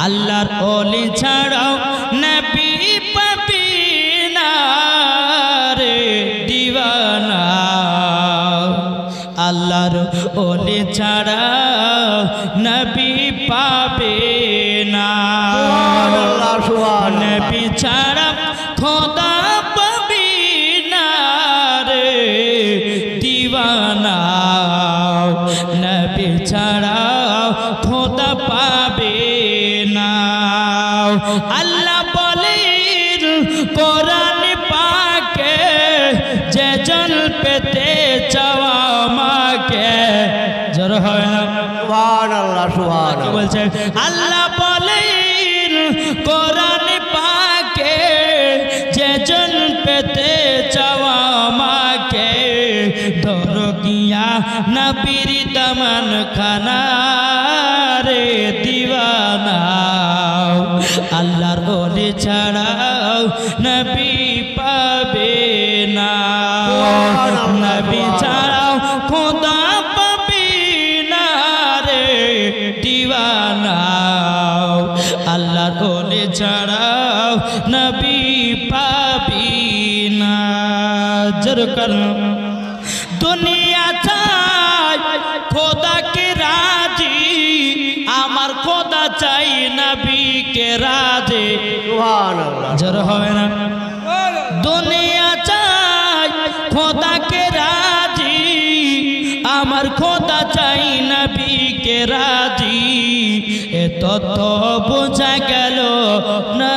আল্লাহর ওলি ছাড়াও নবী পাবি না রে দিওয়ানা আল্লাহর ওলি ছাড়াও নবী পাবে না নবী ছাড়া খোদা পাবি না রে দিওয়ানা নবী ছাড়াও খোদা পাবে না আল্লাহ বলেন কোরআন পাকে যে জন পেতে চাওয়া আমাকে জোর হয় না সুবহানাল্লাহ সুবহানাল্লাহ বলছে আল্লাহ বলেন কোরআন পাকে যে জন পেতে চাওয়া আমাকে ধরো গিয়া নবীর দামান খানা রে দিওয়ানা আল্লাহর ওলি ছাড়াও নবী পাবে না নবী ছাড়াও খোদা পাবে না রে দিওয়ানা আল্লাহর ওলি ছাড়াও নবী পাবি না জোর কর দুনিয়া চাই খোদা কে রাজি আমার খোদা চাই নবী কে রাজি সুবহানাল্লাহ জোর হবে না দুনিয়া চাই খোদা কে রাজি আমার খোদা চাই নবী কে রাজি এ তথ্য বোঝা গেল না